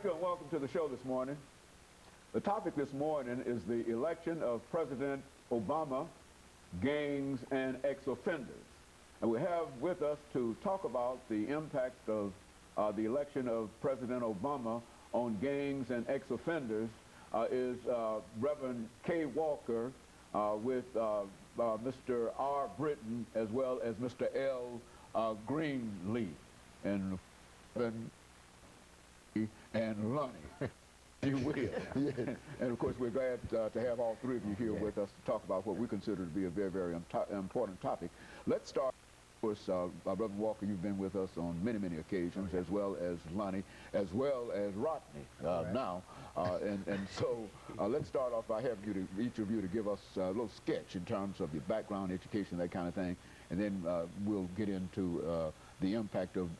Thank you and welcome to the show this morning. The topic this morning is the election of President Obama, gangs, and ex-offenders. And we have with us to talk about the impact of the election of President Obama on gangs and ex-offenders is Reverend KWalker with Mr. RBritton as well as Mr. LGreenlee and Lonnie, if you will. Yeah. And of course, we're glad to have all three of you here with us to talk about what we consider to be a very, very important topic. Let's start. Of course, Brother Walker, you've been with us on many, many occasions, as well as Lonnie, as well as Rodney now. And so let's start off by having each of you to give us a little sketch in terms of your background, education, that kind of thing, and then we'll get into the impact of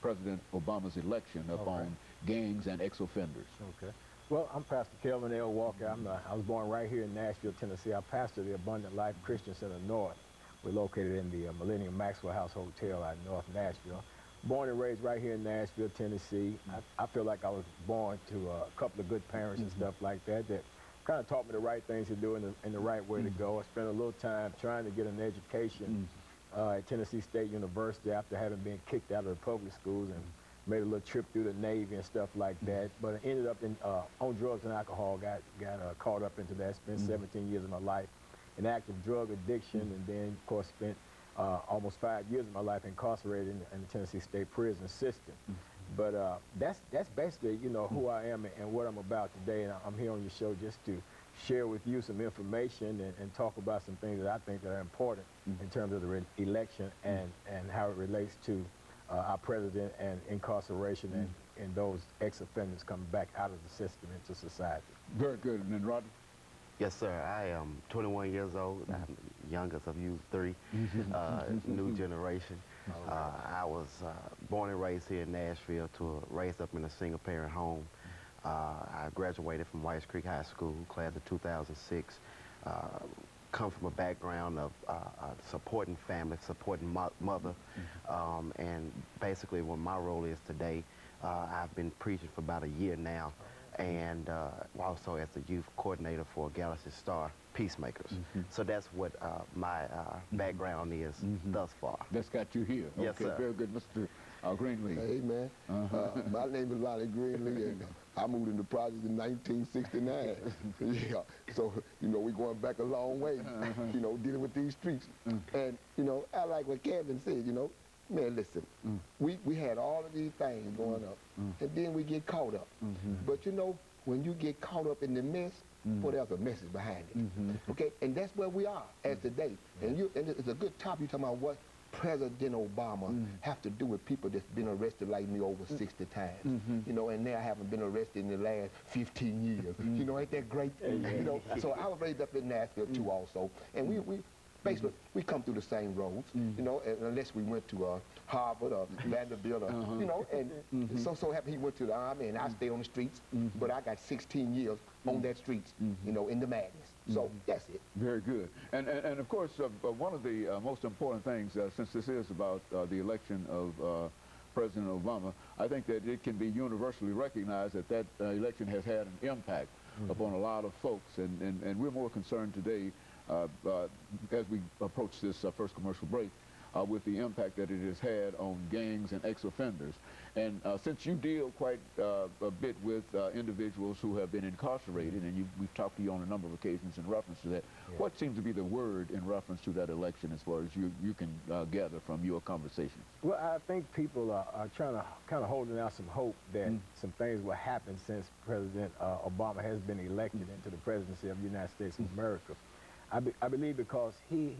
President Obama's election upon gangs and ex-offenders. Okay. Well, I'm Pastor Kelvin L. Walker. I was born right here in Nashville, Tennessee. I pastor the Abundant Life Christian Center North. We're located in the Millennium Maxwell House Hotel out in North Nashville. Born and raised right here in Nashville, Tennessee. I feel like I was born to a couple of good parents and stuff like that kind of taught me the right things to do and the right way to go. I spent a little time trying to get an education at Tennessee State University after having been kicked out of the public schools, and made a little trip through the Navy and stuff like that. But I ended up on drugs and alcohol, got caught up into that, spent 17 years of my life in active drug addiction, and then, of course, spent almost 5 years of my life incarcerated in the Tennessee State prison system. But that's basically, you know, who I am and what I'm about today. And I'm here on your show just to share with you some information and talk about some things that I think that are important in terms of the election and how it relates to our president and incarceration and those ex-offenders coming back out of the system into society. Very good. And then Rodney? Yes, sir. I am 21 years old. I'm the youngest of you three, new generation. I was born and raised here in Nashville, raised up in a single-parent home. I graduated from Whites Creek High School, class of 2006. Come from a background of supporting family, supporting mother, and basically what my role is today, I've been preaching for about a year now, and also as the youth coordinator for Galaxy Star Peacemakers. So that's what my background is thus far. That's got you here. Yes, okay, sir. Very good, Mr. Greenlee. Hey, man. My name is LGreenlee1, and I moved into projects in 1969. Yeah, so, you know, we're going back a long way, you know, dealing with these streets. And, you know, I like what Kevin said, you know, man, listen, we had all of these things going up, and then we get caught up. But, you know, when you get caught up in the mess, well, there's a message behind it, okay? And that's where we are as today. And it's a good topic. You're talking about what President Obama have to do with people that's been arrested like me over 60 times, you know, and now I haven't been arrested in the last 15 years. You know, ain't that great? You know, so I was raised up in Nashville too also, and we basically, we come through the same roads, you know, unless we went to Harvard or Vanderbilt, or, you know, and so happy he went to the Army, and I stay on the streets, but I got 16 years on that streets, you know, in the madness. So that's it. Very good. And of course, one of the most important things, since this is about the election of President Obama, I think that it can be universally recognized that that election has had an impact upon a lot of folks, and we're more concerned today as we approach this first commercial break with the impact that it has had on gangs and ex-offenders. And since you deal quite a bit with individuals who have been incarcerated, and we've talked to you on a number of occasions in reference to that, what seems to be the word in reference to that election as far as you can gather from your conversations? Well, I think people are trying to kind of holding out some hope that some things will happen since President Obama has been elected into the presidency of the United States of America. I believe because he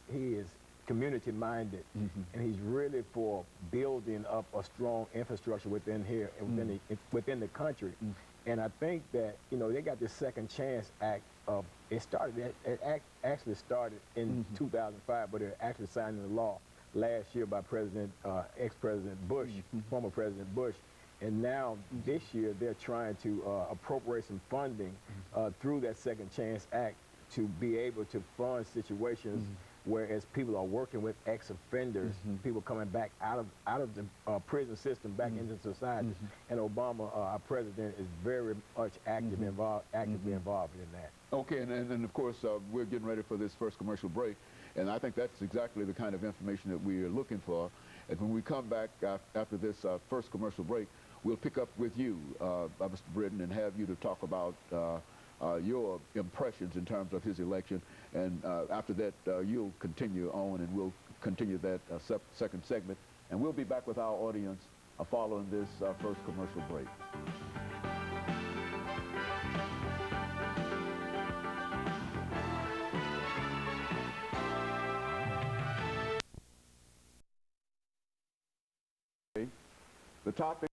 is community-minded, and he's really for building up a strong infrastructure within here, within the country. And I think that, you know, they got this Second Chance Act. It actually started in 2005, but it actually signed into law last year by ex-President Bush, former President Bush. And now this year they're trying to appropriate some funding through that Second Chance Act to be able to fund situations whereas people are working with ex-offenders, people coming back out of the prison system back into society. And Obama, our president, is very much actively involved in that. Okay, and of course, we're getting ready for this first commercial break, and I think that's exactly the kind of information that we are looking for. And when we come back after this first commercial break, we'll pick up with you, Mr. Britton, and have you to talk about your impressions in terms of his election. And after that, you'll continue on, and we'll continue that second segment. And we'll be back with our audience following this first commercial break. The topic